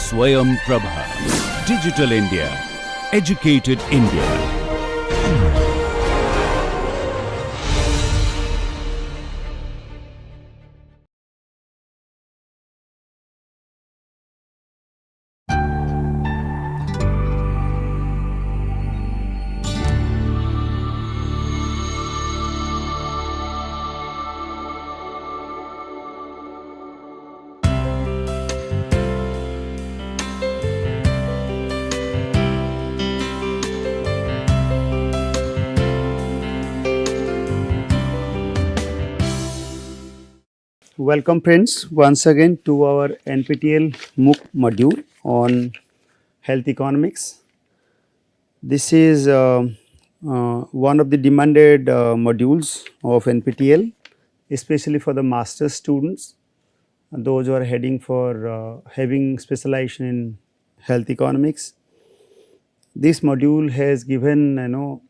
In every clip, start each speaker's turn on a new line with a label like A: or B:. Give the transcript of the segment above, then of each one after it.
A: Swayam Prabha. Digital India. Educated India.
B: Welcome friends once again to our NPTEL MOOC module on health economics. This is one of the demanded modules of NPTEL, especially for the master's students, those who are heading for having specialization in health economics. This module has given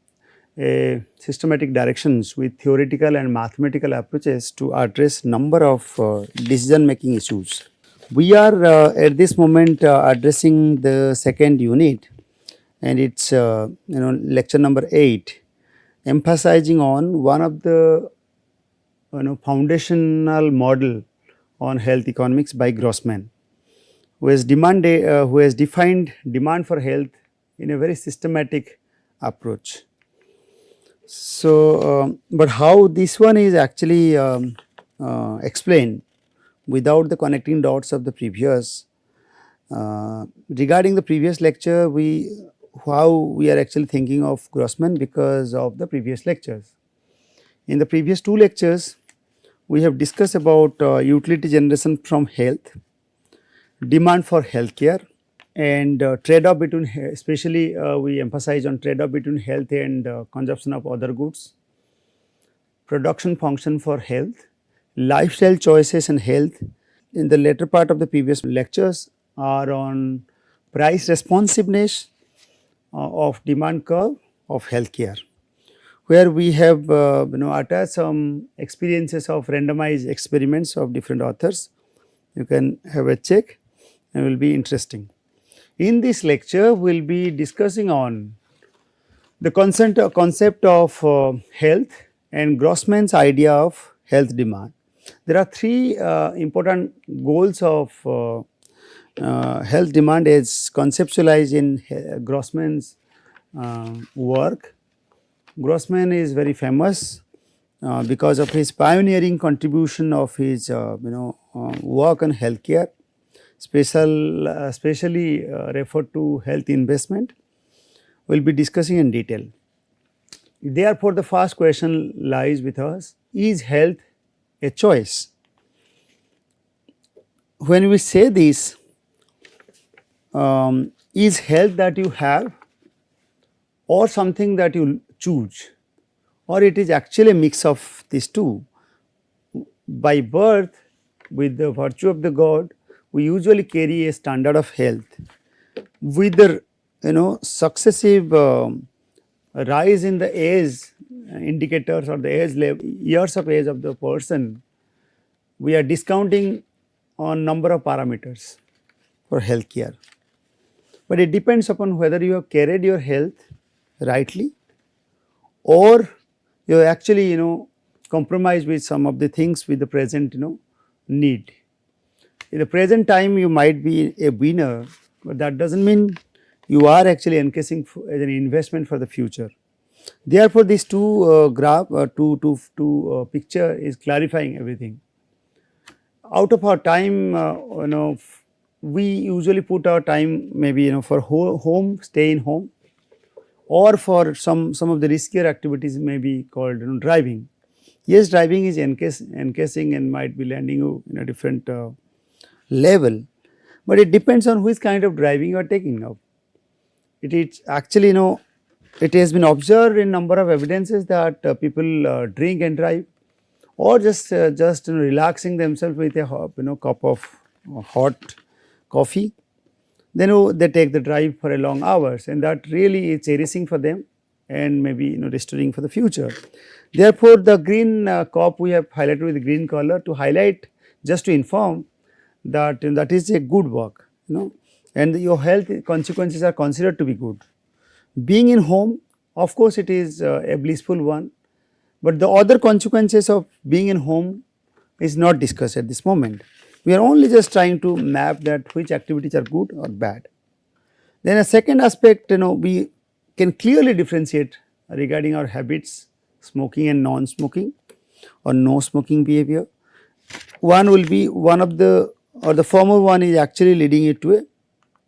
B: a systematic directions with theoretical and mathematical approaches to address number of decision making issues. We are at this moment addressing the second unit, and it's lecture number 8, emphasizing on one of the foundational model on health economics by Grossman, who has defined demand for health in a very systematic approach. So, but how this one is actually explained without the connecting dots of the previous. Regarding the previous lecture, how we are actually thinking of Grossman because of the previous lectures. In the previous two lectures, we have discussed about utility generation from health, demand for healthcare, and trade-off between, especially we emphasize on trade-off between health and consumption of other goods, production function for health, lifestyle choices and health. In the later part of the previous lectures are on price responsiveness of demand curve of healthcare, where we have attached some experiences of randomized experiments of different authors. You can have a check and will be interesting. In this lecture, we will be discussing on the concept of health and Grossman's idea of health demand. There are three important goals of health demand as conceptualized in Grossman's work. Grossman is very famous because of his pioneering contribution of his work on healthcare, especially referred to health investment. We will be discussing in detail. Therefore, the first question lies with us: is health a choice? When we say this, is health that you have or something that you choose, or it is actually a mix of these two? By birth, with the virtue of the God, we usually carry a standard of health. With the successive rise in the age indicators or the age level, years of age of the person, we are discounting on number of parameters for healthcare. But it depends upon whether you have carried your health rightly, or you have actually compromised with some of the things with the present need. In the present time, you might be a winner, but that does not mean you are actually encasing as an investment for the future. Therefore, these two picture is clarifying everything. Out of our time, we usually put our time maybe for home, stay in home, or for some of the riskier activities may be called driving. Yes, driving is encasing and might be landing you in a different level, but it depends on which kind of driving you are taking now. It is actually it has been observed in number of evidences that people drink and drive, or just relaxing themselves with a cup of hot coffee, then they take the drive for a long hours, and that really is cherishing for them and maybe restoring for the future. Therefore, the green cup we have highlighted with the green color to highlight, just to inform that that is a good work. and your health consequences are considered to be good. Being in home, of course, it is a blissful one, but the other consequences of being in home is not discussed at this moment. We are only just trying to map that which activities are good or bad. Then a second aspect, we can clearly differentiate regarding our habits, smoking and non-smoking or no smoking behavior. One will be one of the, or the former one is actually leading it to a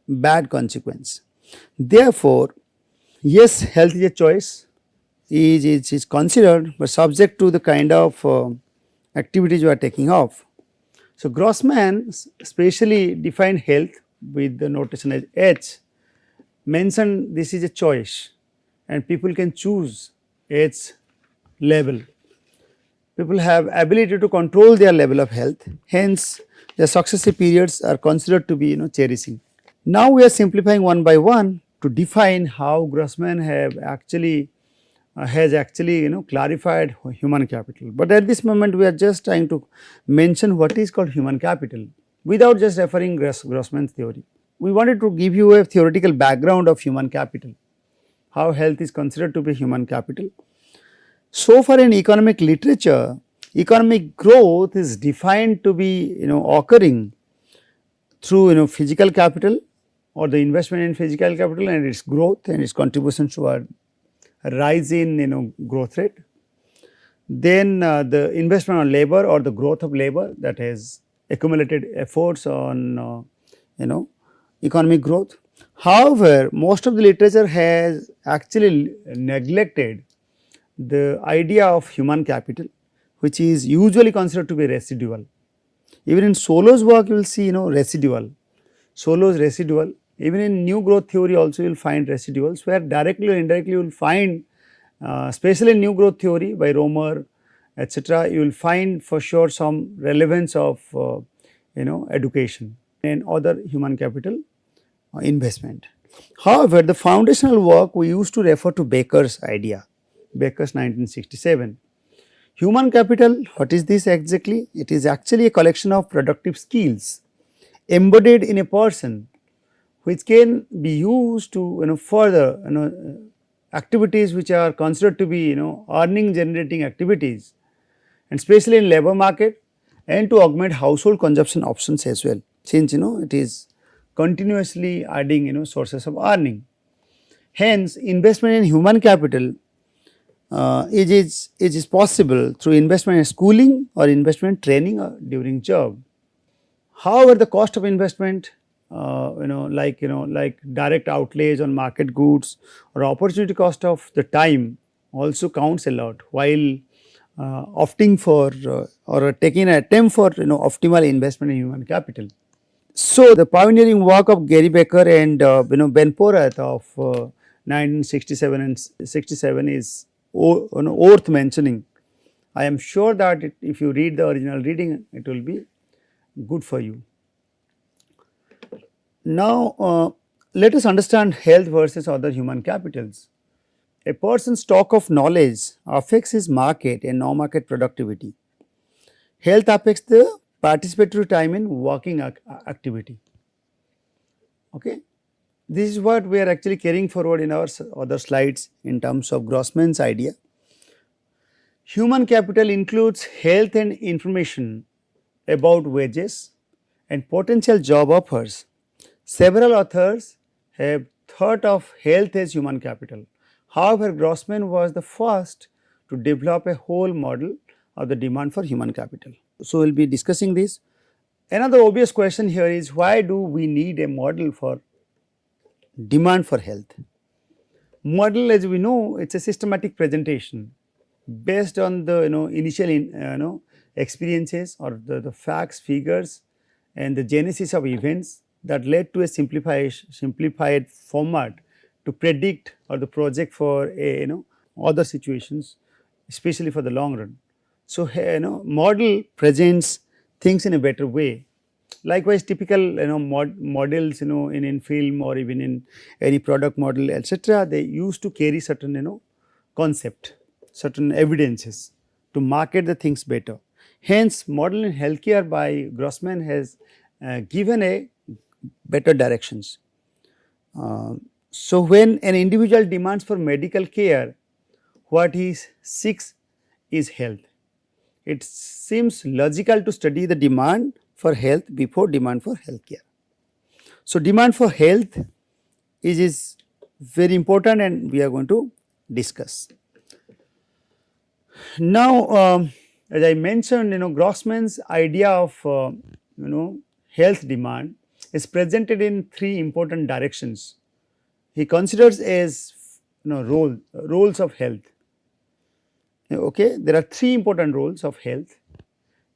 B: bad consequence. Therefore, yes, health is a choice, is considered, but subject to the kind of activities you are taking off. So, Grossman specially defined health with the notation as H, mentioned this is a choice and people can choose its level. People have ability to control their level of health, hence their successive periods are considered to be cherishing. Now we are simplifying one by one to define how Grossman have actually has actually clarified human capital. But at this moment we are just trying to mention what is called human capital without just referring Grossman's theory. We wanted to give you a theoretical background of human capital, how health is considered to be human capital. So far in economic literature, economic growth is defined to be occurring through physical capital or the investment in physical capital and its growth and its contribution to a rise in growth rate. Then the investment on labor or the growth of labor, that has accumulated efforts on economic growth. However, most of the literature has actually neglected the idea of human capital, which is usually considered to be residual. Even in Solow's work you will see residual. Solow's residual, even in new growth theory also you will find residuals, where directly or indirectly you will find especially in new growth theory by Romer etc., you will find for sure some relevance of education and other human capital investment. However, the foundational work we used to refer to Baker's idea, Baker's 1967. Human capital, what is this exactly? It is actually a collection of productive skills embodied in a person, which can be used to further activities which are considered to be earning generating activities, and especially in labor market, and to augment household consumption options as well, since it is continuously adding sources of earning. Hence, investment in human capital it is possible through investment in schooling or investment training or during job. However, the cost of investment like direct outlays on market goods or opportunity cost of the time also counts a lot while opting for or taking an attempt for optimal investment in human capital. So, the pioneering work of Gary Becker and Ben Porath of 1967 and 67 is worth mentioning. I am sure that if you read the original reading, it will be good for you. Now, let us understand health versus other human capitals. A person's stock of knowledge affects his market and non-market productivity. Health affects the participatory time in working activity. Okay. This is what we are actually carrying forward in our other slides in terms of Grossman's idea. Human capital includes health and information about wages and potential job offers. Several authors have thought of health as human capital. However, Grossman was the first to develop a whole model of the demand for human capital. So, we will be discussing this. Another obvious question here is, why do we need a model for demand for health? Model, as we know, it is a systematic presentation based on the initial experiences or the facts, figures and the genesis of events that led to a simplified format to predict or the project for a other situations, especially for the long run. So, model presents things in a better way. Likewise, typical models in film or even in any product model etc., they used to carry certain concept, certain evidences to market the things better. Hence, model in healthcare by Grossman has given a better directions. So when an individual demands for medical care, what he seeks is health. It seems logical to study the demand for health before demand for health care. So demand for health is very important, and we are going to discuss. Now, as I mentioned, Grossman's idea of health demand is presented in three important directions. He considers as roles of health. Okay, there are three important roles of health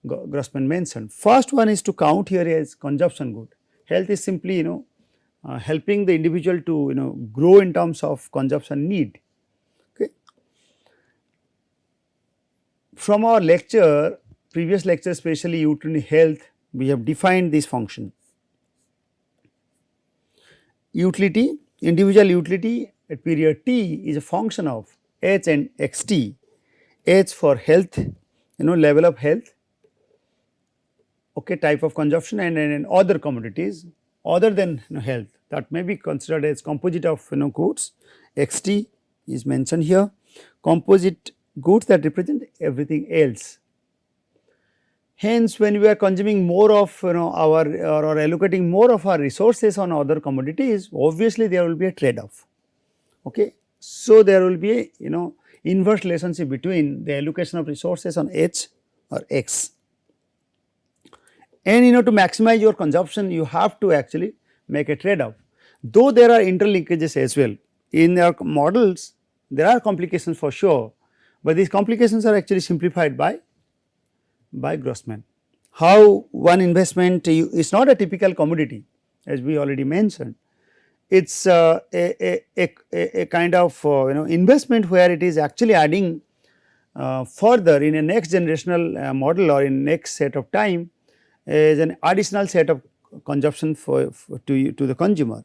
B: Grossman mentioned. First one is to count here as consumption good. Health is simply helping the individual to grow in terms of consumption need. Okay. From our lecture, previous lecture, especially utility health, we have defined this function. Utility, individual utility at period t is a function of h and xt. H for health, level of health, okay, type of consumption, and other commodities other than health that may be considered as composite of goods. xt is mentioned here, composite goods that represent everything else. Hence, when we are consuming more of our or allocating more of our resources on other commodities, obviously there will be a trade off. Okay. So, there will be a inverse relationship between the allocation of resources on H or X. And to maximize your consumption, you have to actually make a trade off. Though there are interlinkages as well in our models, there are complications for sure, but these complications are actually simplified by Grossman. How one investment is not a typical commodity, as we already mentioned. It is a kind of investment where it is actually adding further in a next generational model or in next set of time as an additional set of consumption to the consumer.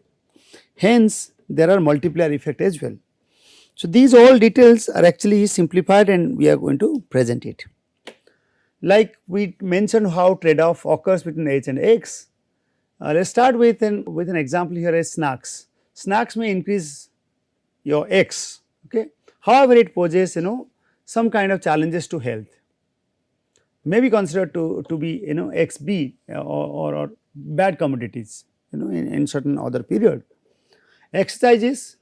B: Hence, there are multiplier effect as well. So, these all details are actually simplified, and we are going to present it. Like we mentioned how trade off occurs between H and X. Let us start with an example here as snacks. Snacks may increase your X, okay. However, it poses some kind of challenges to health, may be considered to be XB or bad commodities in certain other period. Exercises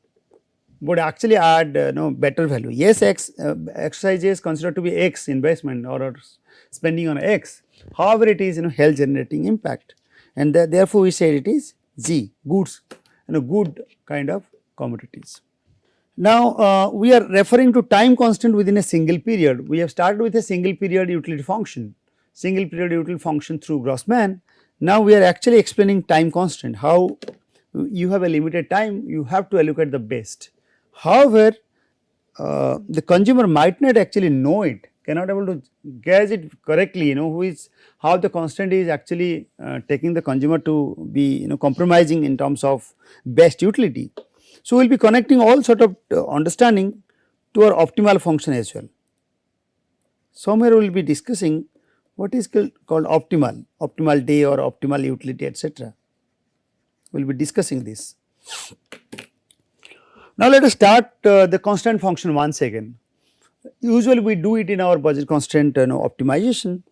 B: would actually add better value. Yes, exercise is considered to be X investment or spending on X. However, it is health generating impact, and therefore we say it is G, goods, good kind of commodities. Now, we are referring to time constant within a single period. We have started with a single period utility function, through Grossman. Now, we are actually explaining time constant, how you have a limited time, you have to allocate the best. However, the consumer might not actually know it, cannot able to gauge it correctly, how the constant is actually taking the consumer to be compromising in terms of best utility. So, we will be connecting all sort of understanding to our optimal function as well. Somewhere we will be discussing what is called optimal day or optimal utility, etc. We will be discussing this. Now, let us start the constant function once again. Usually we do it in our budget constant optimization,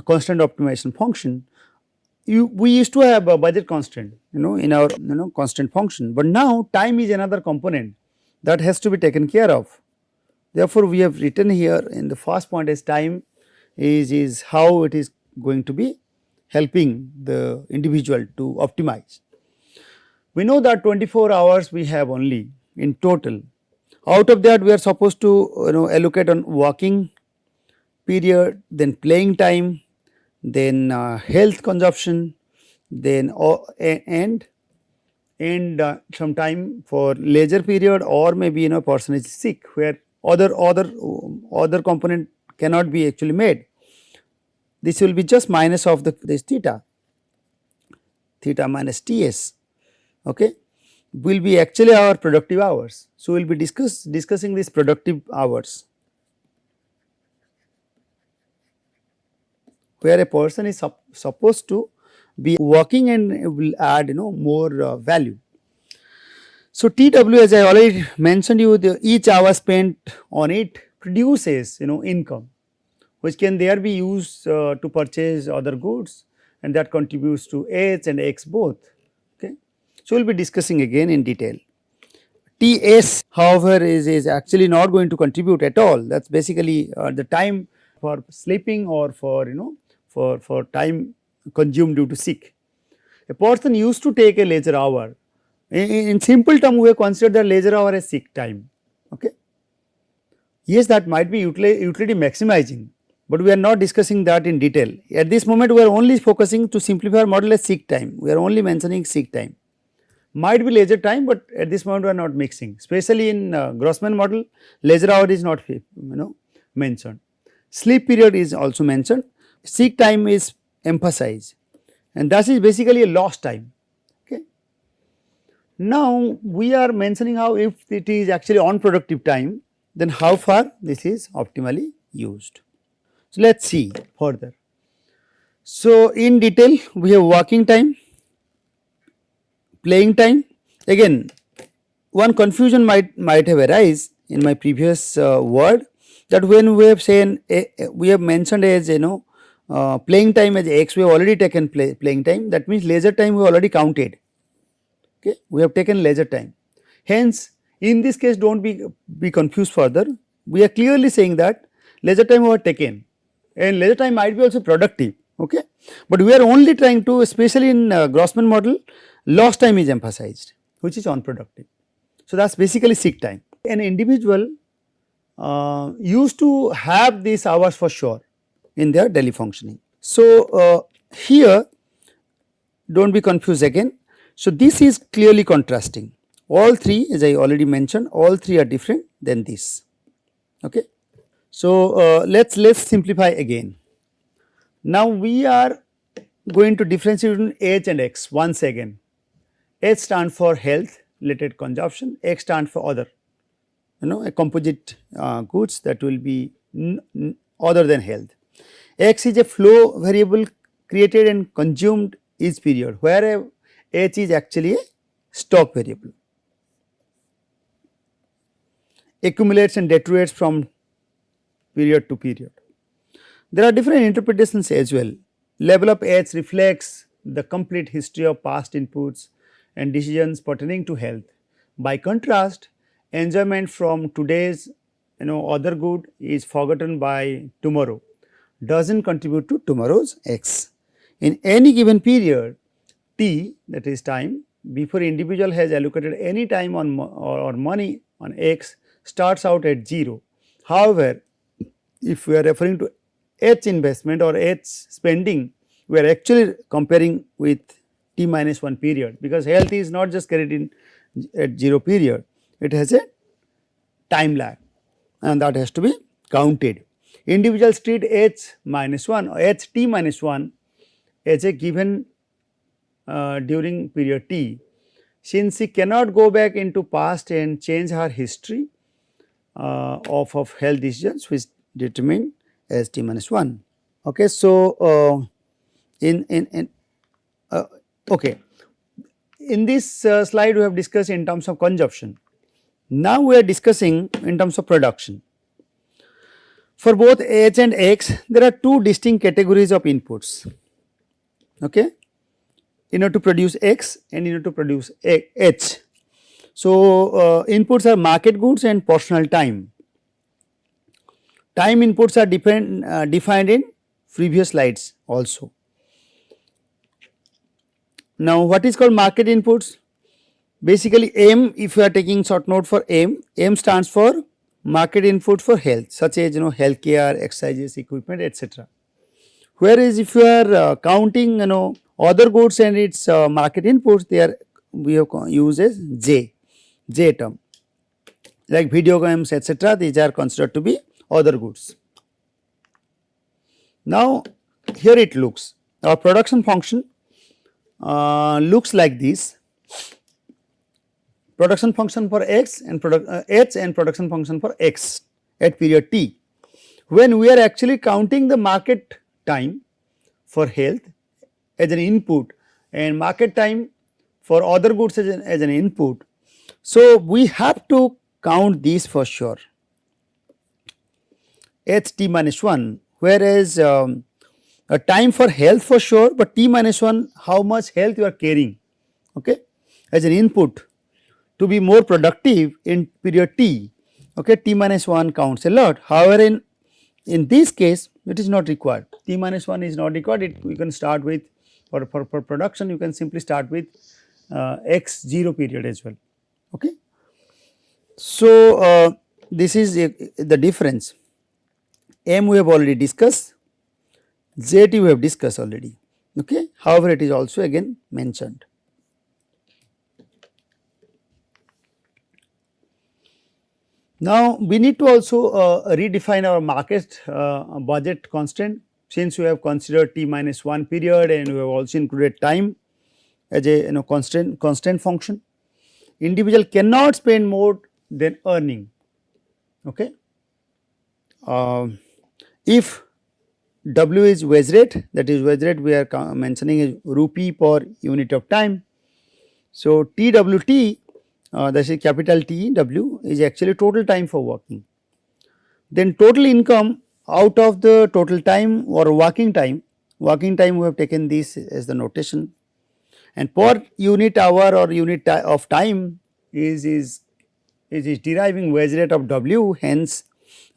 B: constant optimization function. We used to have a budget constant in our constant function, but now time is another component that has to be taken care of. Therefore, we have written here in the first point as time is how it is going to be helping the individual to optimize. We know that 24 hours we have only in total. Out of that, we are supposed to allocate on working period, then playing time, then health consumption, then and some time for leisure period, or maybe person is sick where other component cannot be actually made. This will be just minus of this theta minus Ts, okay, will be actually our productive hours. So, we will be discussing these productive hours, where a person is supposed to be working and will add more value. So TW, as I already mentioned you, each hour spent on it produces income, which can there be used to purchase other goods, and that contributes to H and X both. Okay. So we will be discussing again in detail. TS however is actually not going to contribute at all. That is basically the time for sleeping or for for time consumed due to sick. A person used to take a leisure hour. In simple term, we have considered the leisure hour as sick time. Okay. Yes, that might be utility maximizing, but we are not discussing that in detail. At this moment, we are only focusing to simplify our model as sick time. We are only mentioning sick time. Might be leisure time, but at this moment we are not mixing. Especially in Grossman model, leisure hour is not mentioned. Sleep period is also mentioned. Sick time is emphasized, and that is basically a lost time. Okay. Now we are mentioning how if it is actually unproductive time, then how far this is optimally used. So let us see further. So in detail, we have working time, playing time. Again, one confusion might have arise in my previous word, that when we have said we have mentioned as playing time as X, we have already taken playing time. That means leisure time we already counted. Okay, we have taken leisure time. Hence, in this case, do not be confused further. We are clearly saying that leisure time we have taken, and leisure time might be also productive. Okay, but we are only trying to, especially in Grossman model, lost time is emphasized, which is unproductive. So that is basically sick time. An individual used to have these hours for sure in their daily functioning. So here, do not be confused again. So this is clearly contrasting. All three, as I already mentioned, all three are different than this. Okay. So let's simplify again. Now we are going to differentiate between H and X once again. H stands for health related consumption, X stands for other, a composite goods that will be other than health. X is a flow variable created and consumed each period, where H is actually a stock variable. Accumulates and deteriorates from period to period. There are different interpretations as well. Level of H reflects the complete history of past inputs and decisions pertaining to health. By contrast, enjoyment from today's other good is forgotten by tomorrow, does not contribute to tomorrow's X. In any given period T, that is time, before individual has allocated any time on or money on X, starts out at 0. However, if we are referring to H investment or H spending, we are actually comparing with T minus 1 period, because health is not just carried in at 0 period, it has a time lag, and that has to be counted. Individuals treat H minus 1 or H T minus 1 as a given during period T, since she cannot go back into past and change her history of health decisions, which determined as T minus 1. Okay, so okay, in this slide we have discussed in terms of consumption. Now we are discussing in terms of production. For both H and X, there are two distinct categories of inputs. Okay, in order to produce X and in order to produce H. So inputs are market goods and personal time. Time inputs are defined in previous slides also. Now what is called market inputs? Basically M, if you are taking short note for M stands for market input for health, such as healthcare, exercises, equipment, etc. Whereas if you are counting other goods and its market inputs, we have used as J term, like video games, etc. These are considered to be other goods. Now here it looks, our production function looks like this. Production function for X and H and production function for X at period T. When we are actually counting the market time for health as an input and market time for other goods as an input. So, we have to count these for sure, h t minus 1, whereas a time for health for sure, but t minus 1 how much health you are carrying, okay, as an input to be more productive in period t, okay, t minus 1 counts a lot. However, in this case it is not required, t minus 1 is not required, we can start with for production you can simply start with x0 period as well, okay. So, this is the difference. M we have already discussed, Z we have discussed already, okay. However, it is also again mentioned. Now, we need to also redefine our market budget constant, since we have considered t minus 1 period and we have also included time as a constant function. Individual cannot spend more than earning, okay. If W is wage rate, that is wage rate we are mentioning is rupee per unit of time. So, TWT that is capital T W is actually total time for working. Then total income out of the total time or working time we have taken this as the notation, and per unit hour or unit of time is deriving wage rate of W, hence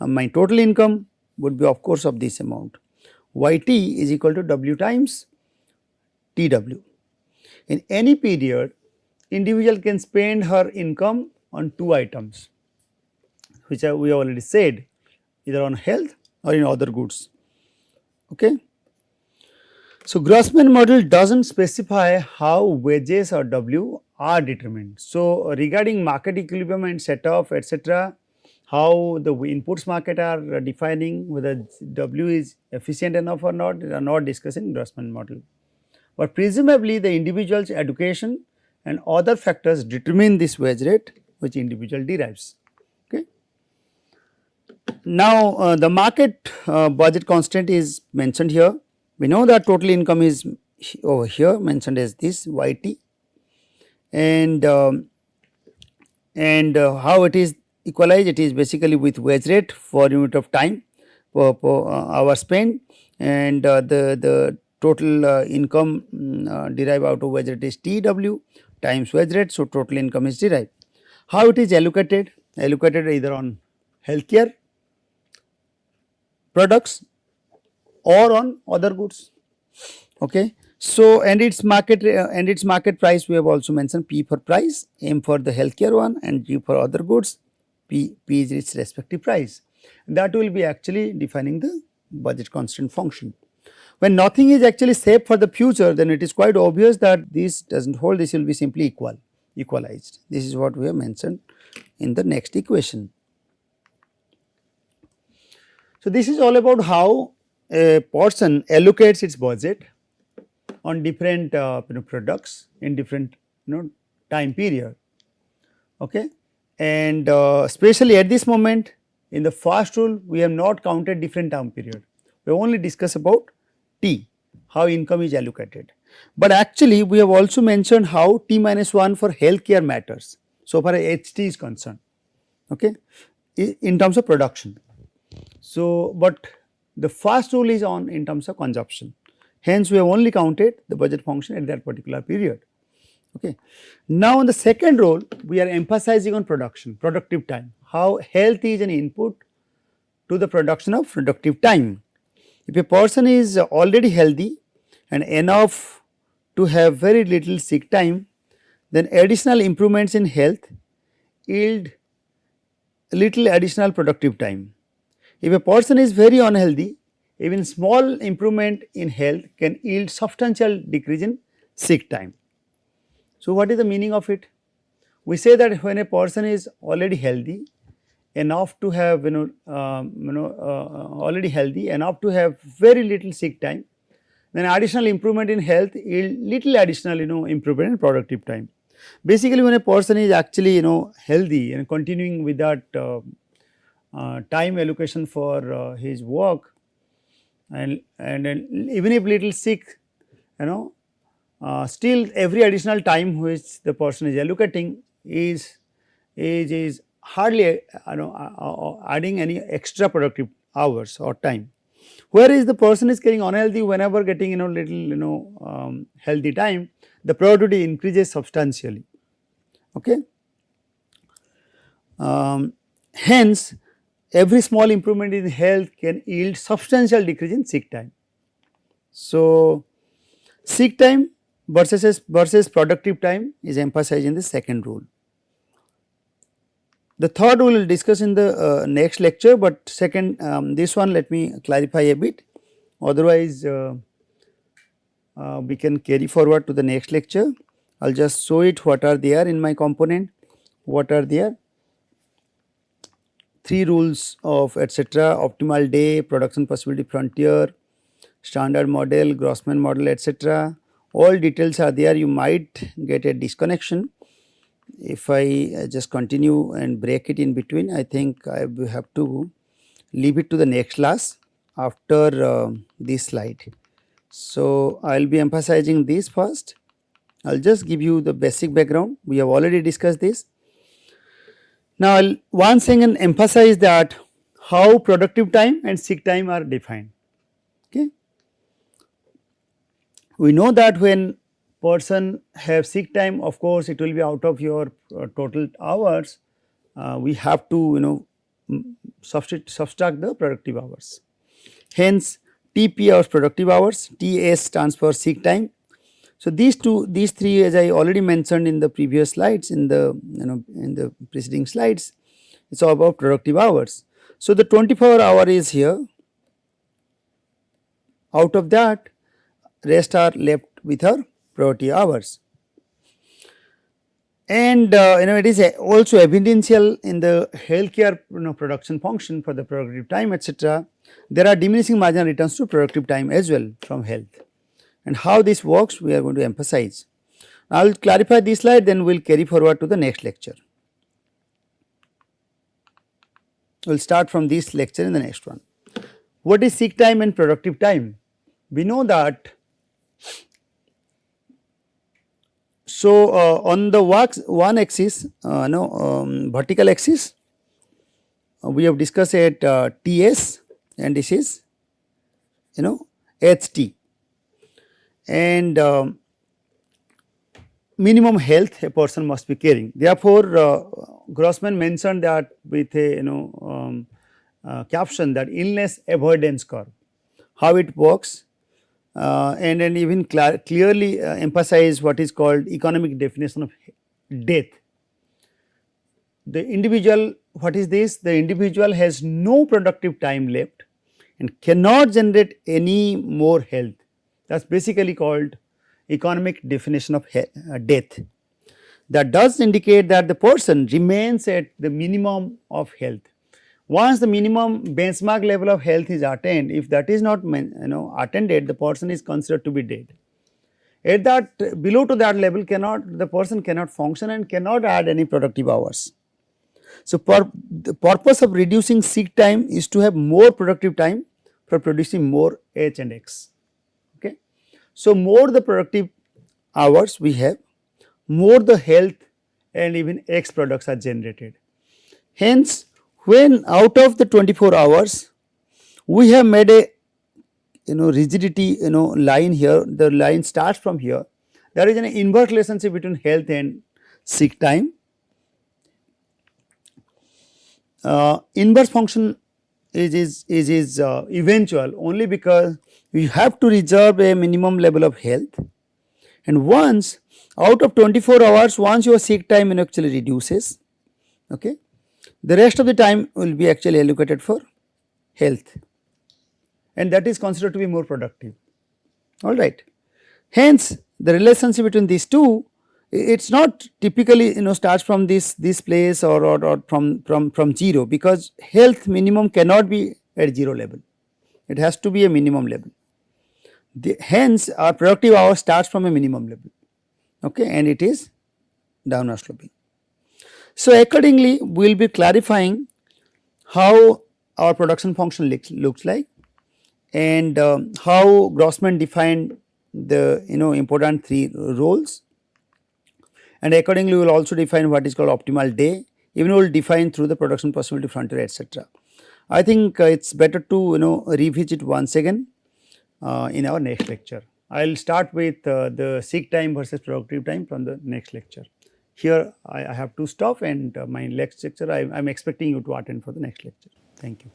B: my total income would be of course of this amount. YT is equal to W times TW. In any period, individual can spend her income on two items, which we already said, either on health or in other goods, okay. So, Grossman model does not specify how wages or W are determined. So, regarding market equilibrium and setup etc., how the inputs market are defining whether W is efficient enough or not, they are not discussed in Grossman model. But presumably the individual's education and other factors determine this wage rate which individual derives, okay. Now, the market budget constant is mentioned here. We know that total income is over here mentioned as this YT, and how it is equalized, it is basically with wage rate for unit of time per hour spent, and the total income derived out of wage rate is TW times wage rate. So, total income is derived. How it is allocated? Allocated either on healthcare products or on other goods, okay. So, and its market price we have also mentioned, P for price, M for the healthcare one and G for other goods, P is its respective price. That will be actually defining the budget constant function. When nothing is actually saved for the future, then it is quite obvious that this does not hold, this will be simply equalized. This is what we have mentioned in the next equation. So, this is all about how a person allocates its budget on different products in different time period, okay. And especially at this moment in the first rule we have not counted different time period, we have only discussed about T, how income is allocated, but actually we have also mentioned how T minus 1 for healthcare matters so far as HT is concerned, okay, in terms of production. So, but the first rule is on in terms of consumption, hence we have only counted the budget function at that particular period, okay. Now, on the second rule we are emphasizing on production, productive time, how health is an input to the production of productive time. If a person is already healthy and enough to have very little sick time, then additional improvements in health yield little additional productive time. If a person is very unhealthy, even small improvement in health can yield substantial decrease in sick time. So, what is the meaning of it? We say that when a person is already healthy enough to have already healthy enough to have very little sick time, then additional improvement in health yield little additional improvement in productive time. Basically, when a person is actually healthy and continuing with that time allocation for his work, and even if little sick, you know, still every additional time which the person is allocating is hardly adding any extra productive hours or time. Whereas the person is getting unhealthy whenever getting little healthy time, the productivity increases substantially. Okay. Hence, every small improvement in health can yield substantial decrease in sick time. So, sick time versus productive time is emphasized in the second rule. The third we will discuss in the next lecture, but second this one let me clarify a bit, otherwise we can carry forward to the next lecture. I will just show it what are there in my component, what are there. 3 rules of etc., optimal day, production possibility frontier, standard model, Grossman model etc. All details are there. You might get a disconnection if I just continue and break it in between. I think I will have to leave it to the next class after this slide. So, I will be emphasizing this first. I will just give you the basic background. We have already discussed this. Now, I will once again emphasize that how productive time and sick time are defined. Okay. We know that when person have sick time, of course, it will be out of your total hours. We have to subtract the productive hours. Hence, TP hours productive hours, TS stands for sick time. So, these three, as I already mentioned in the previous slides, in the preceding slides, it is all about productive hours. So, the 24-hour is here. Out of that, rest are left with our productive hours. And it is also evidential in the healthcare production function for the productive time etc. There are diminishing marginal returns to productive time as well from health, and how this works we are going to emphasize. I will clarify this slide, then we will carry forward to the next lecture. We will start from this lecture in the next one. What is sick time and productive time? We know that. So, on the one axis vertical axis we have discussed at TS, and this is HT, and minimum health a person must be carrying. Therefore, Grossman mentioned that with a caption that illness avoidance curve, how it works. And even clearly emphasize what is called economic definition of death. The individual, what is this? The individual has no productive time left and cannot generate any more health. That is basically called economic definition of death. That does indicate that the person remains at the minimum of health. Once the minimum benchmark level of health is attained, if that is not attended, the person is considered to be dead. At that below to that level the person cannot function and cannot add any productive hours. So, the purpose of reducing sick time is to have more productive time for producing more H and X. Okay. So, more the productive hours we have, more the health and even X products are generated. Hence, when out of the 24 hours we have made a rigidity line here, the line starts from here, there is an inverse relationship between health and sick time. Inverse function is eventual only because we have to reserve a minimum level of health, and once out of 24 hours once your sick time actually reduces, okay, the rest of the time will be actually allocated for health, and that is considered to be more productive. Alright. Hence, the relationship between these two, it is not typically starts from this place or from 0, because health minimum cannot be at 0 level, it has to be a minimum level. Hence, our productive hour starts from a minimum level, okay, and it is downward sloping. So, accordingly we will be clarifying how our production function looks like, and how Grossman defined the important 3 roles, and accordingly we will also define what is called optimal day, even we will define through the production possibility frontier, etc. I think it is better to revisit once again in our next lecture. I will start with the seek time versus productive time from the next lecture. Here I have to stop, and my next lecture I am expecting you to attend for the next lecture. Thank you.